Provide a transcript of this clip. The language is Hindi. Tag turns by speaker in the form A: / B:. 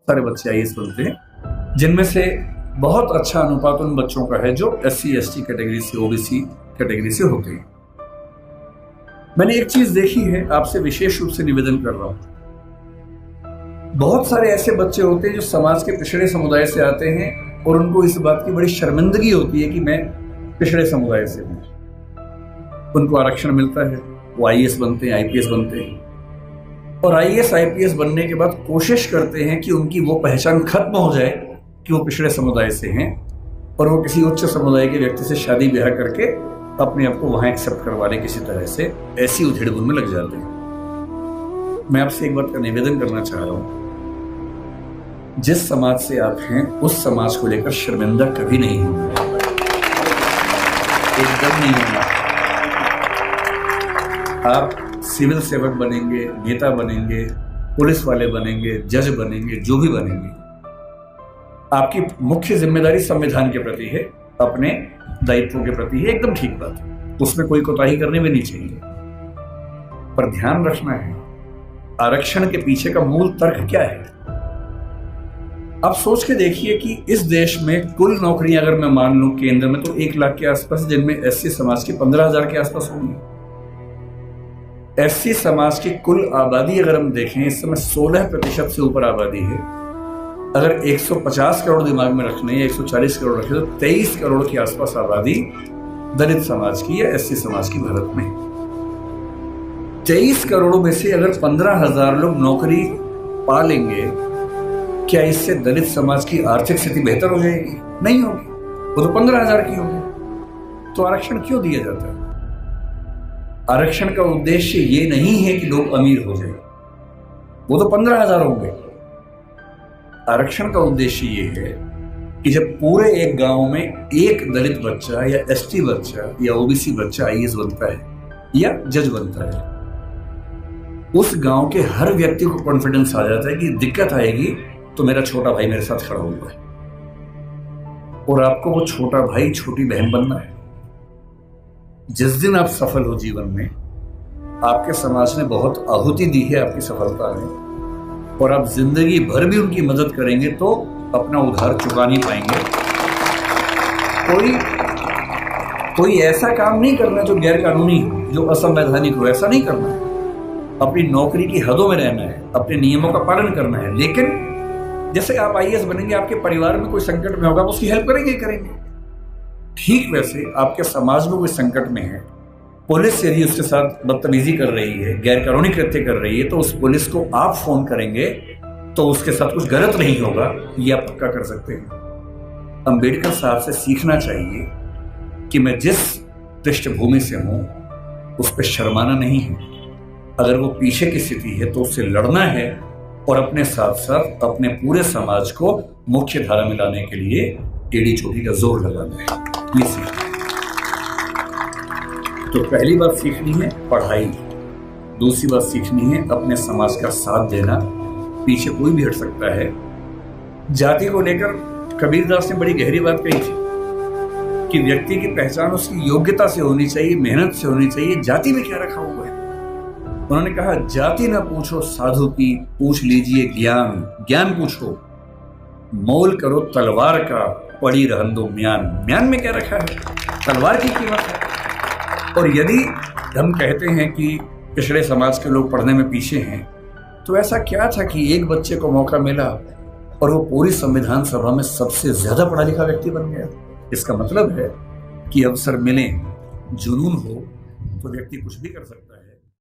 A: सारे बच्चे आईएएस बनते हैं, जिनमें से बहुत अच्छा अनुपात उन बच्चों का है जो SC ST कैटेगरी से, OBC कैटेगरी से होते हैं। मैंने एक चीज देखी है, आपसे विशेष रूप से निवेदन कर रहा हूं। बहुत सारे ऐसे बच्चे होते हैं जो समाज के पिछड़े समुदाय से आते हैं और उनको इस बात की बड़ी शर्मिंदगी होती है कि मैं पिछड़े समुदाय से हूं। उनको आरक्षण मिलता है, वो IAS बनते हैं, IPS बनते हैं, और IAS IPS बनने के बाद कोशिश करते हैं कि उनकी वो पहचान खत्म हो जाए कि वो पिछड़े समुदाय से हैं और वो किसी उच्च समुदाय के व्यक्ति से शादी ब्याह करके अपने आप को वहां एक्सेप्ट करवा ले किसी तरह से, ऐसी उधेड़-बुन में लग जाते हैं। मैं आपसे एक बात का निवेदन करना चाह रहा हूं, जिस समाज से आप हैं उस समाज को लेकर शर्मिंदा कभी नहीं होना, एकदम नहीं होना। आप सिविल सेवक बनेंगे, नेता बनेंगे, पुलिस वाले बनेंगे, जज बनेंगे, जो भी बनेंगे, आपकी मुख्य जिम्मेदारी संविधान के प्रति है, अपने दायित्वों के प्रति है, एकदम ठीक बात है, उसमें कोई कोताही करने में नहीं चाहिए। पर ध्यान रखना है, आरक्षण के पीछे का मूल तर्क क्या है। आप सोच के देखिए कि इस देश में कुल नौकरियां अगर मैं मान लूं केंद्र में तो 1 लाख के आसपास, जिनमें SC समाज की 15,000 के आसपास होंगी। SC समाज की कुल आबादी अगर हम देखें, इस समय 16% से ऊपर आबादी है। अगर 150 करोड़ दिमाग में रखने या 140 करोड़ रखे तो 23 करोड़ के आसपास आबादी दलित समाज की या SC समाज की भारत में। 23 करोड़ में से अगर 15,000 लोग नौकरी पा लेंगे, क्या इससे दलित समाज की आर्थिक स्थिति बेहतर हो जाएगी? नहीं होगी, वो तो 15,000 की होगी। तो आरक्षण क्यों दिया जाता है? आरक्षण का उद्देश्य ये नहीं है कि लोग अमीर हो जाए, वो तो 15,000 होंगे। आरक्षण का उद्देश्य ये है कि जब पूरे एक गांव में एक दलित बच्चा या ST बच्चा या OBC बच्चा IAS बनता है या जज बनता है, उस गांव के हर व्यक्ति को कॉन्फिडेंस आ जाता है कि दिक्कत आएगी तो मेरा छोटा भाई मेरे साथ खड़ा हुआ है, और आपको वो छोटा भाई छोटी बहन बनना है। जिस दिन आप सफल हो जीवन में, आपके समाज ने बहुत आहुति दी है आपकी सफलता में, और आप जिंदगी भर भी उनकी मदद करेंगे तो अपना उधार चुका नहीं पाएंगे। कोई ऐसा काम नहीं करना जो गैर कानूनी हो, जो असंवैधानिक हो, ऐसा नहीं करना है। अपनी नौकरी की हदों में रहना है, अपने नियमों का पालन करना है। लेकिन जैसे आप IAS बनेंगे, आपके परिवार में कोई संकट में होगा, आप उसकी हेल्प करेंगे ही करेंगे। ठीक वैसे आपके समाज में कोई संकट में है, पुलिस यदि उसके साथ बदतमीजी कर रही है, गैर कानूनी कृत्य कर रही है, तो उस पुलिस को आप फोन करेंगे तो उसके साथ कुछ गलत नहीं होगा, ये आप पक्का कर सकते हैं। अंबेडकर साहब से सीखना चाहिए कि मैं जिस पृष्ठभूमि से हूं उस पर शर्माना नहीं है। अगर वो पीछे की स्थिति है तो उससे लड़ना है और अपने साथ साथ अपने पूरे समाज को मुख्य धारा में लाने के लिए एड़ी चोटी का जोर लगाना है। ये सीखना है। तो पहली बात सीखनी है पढ़ाई, दूसरी बात सीखनी है अपने समाज का साथ देना। पीछे कोई भी हट सकता है। जाति को लेकर कबीरदास ने बड़ी गहरी बात कही थी कि व्यक्ति की पहचान उसकी योग्यता से होनी चाहिए, मेहनत से होनी चाहिए। जाति में क्या रखा हुआ है? उन्होंने कहा, जाति न पूछो साधु की, पूछ लीजिए ज्ञान। ज्ञान पूछो, मोल करो तलवार का, पड़ी रहन दो म्यान। म्यान में क्या रखा है? तलवार की कीमत है। और यदि हम कहते हैं कि पिछड़े समाज के लोग पढ़ने में पीछे हैं, तो ऐसा क्या था कि एक बच्चे को मौका मिला और वो पूरी संविधान सभा में सबसे ज्यादा पढ़ा लिखा व्यक्ति बन गया? इसका मतलब है कि अवसर मिले, जुनून हो तो व्यक्ति कुछ भी कर सकता है।